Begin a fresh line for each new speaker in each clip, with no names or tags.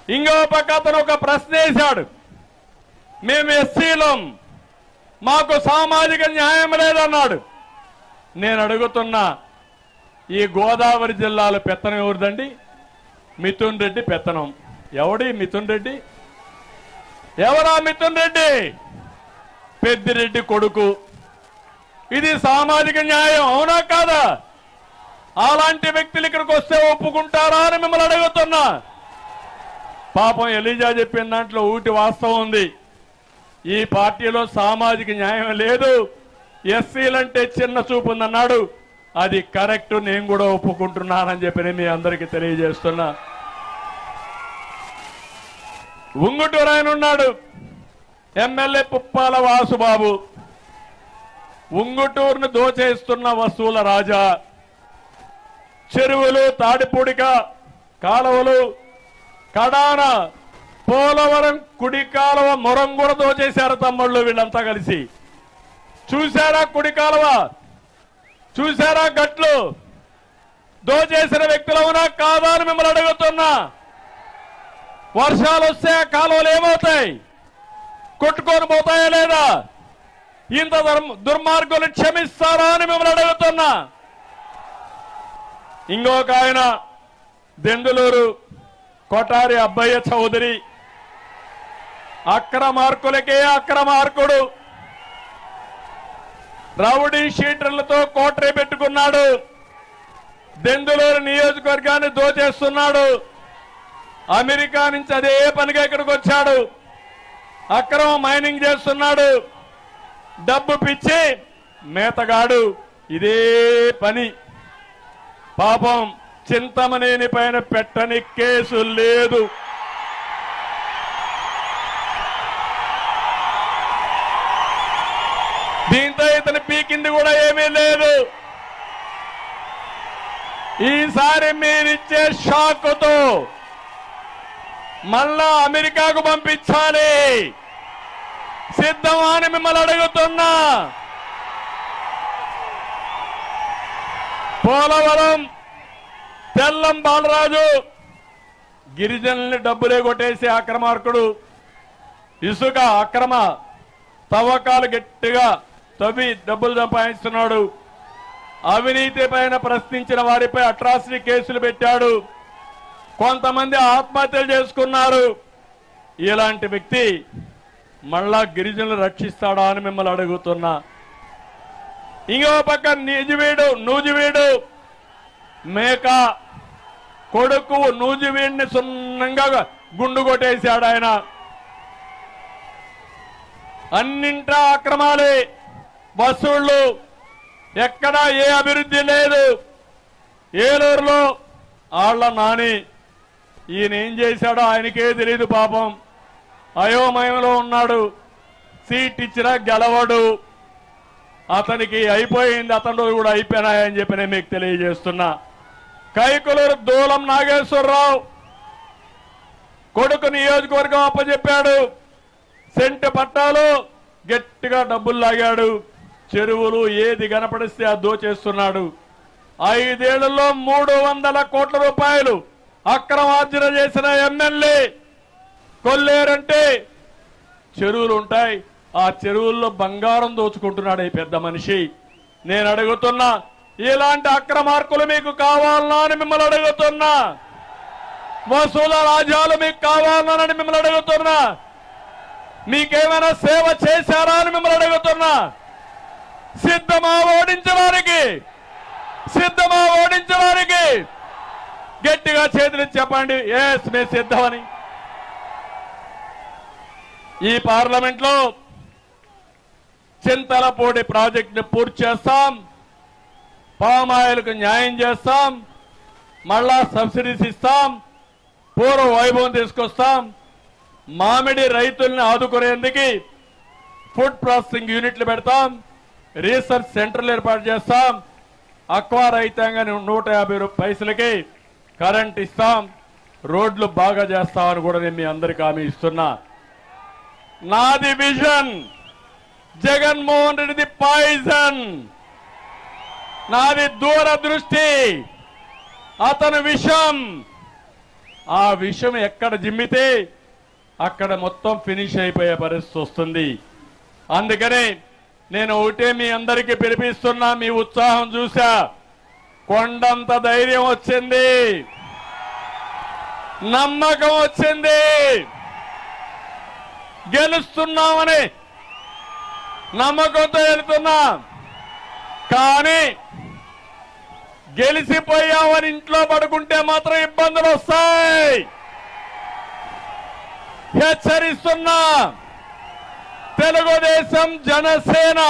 ఇంకో పక్క అతను ఒక ప్రశ్న వేశాడు, మేము ఎస్సీలం, మాకు సామాజిక న్యాయం లేదన్నాడు. నేను అడుగుతున్నా, ఈ గోదావరి జిల్లాలో పెత్తనం ఎవరిదండి? మిథున్ రెడ్డి పెత్తనం. ఎవడి మిథున్ రెడ్డి? ఎవరా మిథున్ రెడ్డి? పెద్దిరెడ్డి కొడుకు. ఇది సామాజిక న్యాయం అవునా కాదా? అలాంటి వ్యక్తులు ఇక్కడికి వస్తే ఒప్పుకుంటారా అని మిమ్మల్ని అడుగుతున్నా. పాపం ఎలీజా చెప్పిన దాంట్లో ఊటి వాస్తవం ఉంది. ఈ పార్టీలో సామాజిక న్యాయం లేదు, ఎస్సీలంటే చిన్న చూపు ఉందన్నాడు. అది కరెక్ట్, నేను కూడా ఒప్పుకుంటున్నానని చెప్పి మీ అందరికీ తెలియజేస్తున్నా. ఉంగుటూరు ఆయన ఉన్నాడు, ఎమ్మెల్యే పుప్పాల వాసుబాబు. ఉంగుటూరును దోచేస్తున్న వసూల రాజా. చెరువులు, తాడిపూడిక కాలువలు, కడాన పోలవరం కుడి కాలువ మొరం కూడా దోచేశారు తమ్ముళ్ళు వీళ్ళంతా కలిసి. చూశారా కుడి కాలువ? చూశారా గట్లు? దోచేసిన వ్యక్తులు అవునా కాదా అని మిమ్మల్ని అడుగుతున్నా. వర్షాలు వస్తే ఆ కాలువలు ఏమవుతాయి? కొట్టుకొని పోతాయా లేదా? ఇంత దుర్మార్గులు క్షమిస్తారా అని మిమ్మల్ని అడుగుతున్నా. ఇంకొక ఆయన దెందులూరు కొటారి అబ్బయ్య చౌదరి, అక్రమార్కులకే అక్రమార్కుడు. రౌడీ షీటర్లతో కోటరీ పెట్టుకున్నాడు. దెందులూరు నియోజకవర్గాన్ని దోచేస్తున్నాడు. అమెరికా నుంచి అదే పనిగా ఇక్కడికి వచ్చాడు. అక్రమ మైనింగ్ చేస్తున్నాడు. డబ్బు పిచ్చి మేతగాడు. ఇదే పని. పాపం చింతమనేని పైన పెట్టని కేసు లేదు. దీంతో ఇతను పీకింది కూడా ఏమీ లేదు. ఈసారి మీరిచ్చే షాకుతో మళ్ళా అమెరికాకు పంపించాలి. సిద్ధమా అని మిమ్మల్ని అడుగుతున్నా. పోలవరం తెల్లం బాలరాజు గిరిజనుల్ని డబ్బులే కొట్టేసి అక్రమార్కుడు. ఇసుక అక్రమ తవ్వకాలు గట్టిగా తవ్వి డబ్బులు సంపాదిస్తున్నాడు. అవినీతి పైన ప్రశ్నించిన వారిపై అట్రాసిటీ కేసులు పెట్టాడు. కొంతమంది ఆత్మహత్యలు చేసుకున్నారు. ఇలాంటి వ్యక్తి మళ్ళా గిరిజనులు రక్షిస్తాడా అని మిమ్మల్ని అడుగుతున్నా. ఇంకో పక్క నూజివీడు మేక కొడుకు నూజివీడిని సున్నంగా గుండు కొట్టేశాడు ఆయన. అన్నింటా అక్రమాలే, వసూళ్లు, ఎక్కడా ఏ అభివృద్ధి లేదు. ఏలూరులో ఆళ్ల నాని ఈయన ఏం చేశాడో ఆయనకే తెలియదు. పాపం అయోమయంలో ఉన్నాడు. సీట్ ఇచ్చినా గెలవడు. అతనికి అయిపోయింది, అతను కూడా అయిపోయినాయని చెప్పి నేను మీకు తెలియజేస్తున్నా. కైకులూరు దూలం నాగేశ్వరరావు కొడుకు నియోజకవర్గం అప్పచెప్పాడు. సెంటు పట్టాలు గట్టిగా డబ్బులు లాగాడు. చెరువులు ఏది కనపడిస్తే అది దోచేస్తున్నాడు. 5 ఏళ్లలో 300 కోట్ల రూపాయలు అక్రమార్జన చేసిన ఎమ్మెల్యే. కొల్లేరంటే చెరువులు ఉంటాయి, ఆ చెరువుల్లో బంగారం దోచుకుంటున్నాడు ఈ పెద్ద మనిషి. నేను అడుగుతున్నా, ఇలాంటి అక్రమార్కులు మీకు కావాలనా అని మిమ్మల్ని అడుగుతున్నా. వసూల రాజ్యాలు మీకు కావాలనని మిమ్మల్ని అడుగుతున్నా. మీకేమైనా సేవ చేశారా అని మిమ్మల్ని అడుగుతున్నా. సిద్ధమా ఓడించడానికి? సిద్ధమా ఓడించడానికి? గట్టిగా చేతులు చెప్పండి, ఎస్ మేము సిద్ధమని. ఈ పార్లమెంట్ లో చింతలపూడి ప్రాజెక్ట్ ని పూర్తి చేస్తాం. పామాయిల్కు న్యాయం చేస్తాం. మళ్ళా సబ్సిడీస్ ఇస్తాం. పూర్వ వైభవం తీసుకొస్తాం. మామిడి రైతుల్ని ఆదుకునేందుకు ఫుడ్ ప్రాసెసింగ్ యూనిట్లు పెడతాం. రీసెర్చ్ సెంటర్లు ఏర్పాటు చేస్తాం. అక్వా రైతాంగాన్ని 150 పైసలకి కరెంట్ ఇస్తాం. రోడ్లు బాగా చేస్తామని కూడా నేను మీ అందరికీ హామీ ఇస్తున్నా. నాది విజన్, జగన్మోహన్ రెడ్డిది పాయిజన్. నాది దూరదృష్టి, అతను విషం. ఆ విషయం ఎక్కడ జిమ్మితే అక్కడ మొత్తం ఫినిష్ అయిపోయే పరిస్థితి వస్తుంది. అందుకనే నేను ఒకటే మీ అందరికీ పిలిపిస్తున్నా. మీ ఉత్సాహం చూసా, కొండంత ధైర్యం వచ్చింది, నమ్మకం వచ్చింది, గెలుస్తున్నామని నమ్మకంతో వెళ్తున్నా. కానీ గెలిచిపోయామని ఇంట్లో పడుకుంటే మాత్రం ఇబ్బందులు వస్తాయి. హెచ్చరిస్తున్నా. తెలుగుదేశం, జనసేన,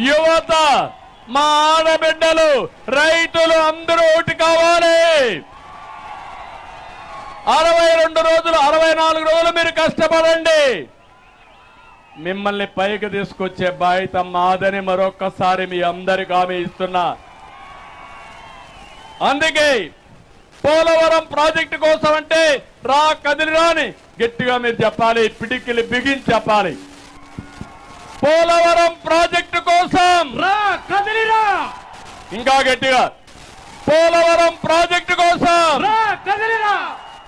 యువత, మా ఆడబిడ్డలు, రైతులు అందరూ ఒకటి కావాలి. 62 రోజులు 64 రోజులు మీరు కష్టపడండి. మిమ్మల్ని పైకి తీసుకొచ్చే బాధ్యత మాదని మరొక్కసారి మీ అందరికీ హామీ ఇస్తున్నా. అందుకే పోలవరం ప్రాజెక్టు కోసం అంటే రా కదిలిరా అని గట్టిగా మీరు చెప్పాలి, పిడికిలి బిగించి చెప్పాలి. పోలవరం ప్రాజెక్టు కోసం
రా కదిలిరా,
ఇంకా గట్టిగా పోలవరం ప్రాజెక్టు కోసం
రా కదిలిరా,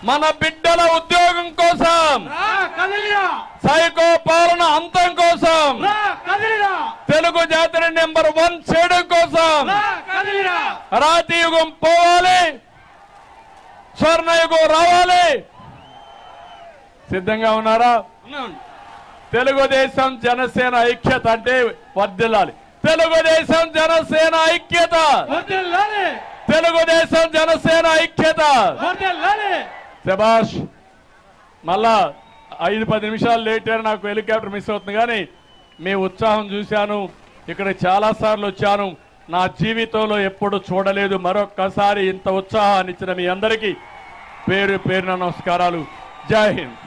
మన బిడ్డల ఉద్యోగం కోసం,
రా కదిలిరా,
సైకో పాలన అంతం కోసం,
రా కదిలిరా,
తెలుగు జాతిని నెంబర్ 1 చేయడం కోసం
రా కదిలిరా.
రాతి యుగం పోవాలి, స్వర్ణయుగం రావాలి. సిద్ధంగా ఉన్నారా? తెలుగుదేశం జనసేన ఐక్యత అంటే వర్ధిల్లాలి. తెలుగుదేశం జనసేన ఐక్యత,
వర్ధిల్లాలి,
తెలుగుదేశం జనసేన ఐక్యత.
వర్ధిల్లాలి.
శభాష్. మళ్ళా 5-10 నిమిషాలు లేట్ అయినా నాకు హెలికాప్టర్ మిస్ అవుతుంది. కానీ మీ ఉత్సాహం చూశాను, ఇక్కడ చాలా సార్లు వచ్చాను, నా జీవితంలో ఎప్పుడు చూడలేదు. మరొక్కసారి ఇంత ఉత్సాహాన్ని ఇచ్చిన మీ అందరికీ పేరు పేరున నమస్కారాలు. జై హింద్.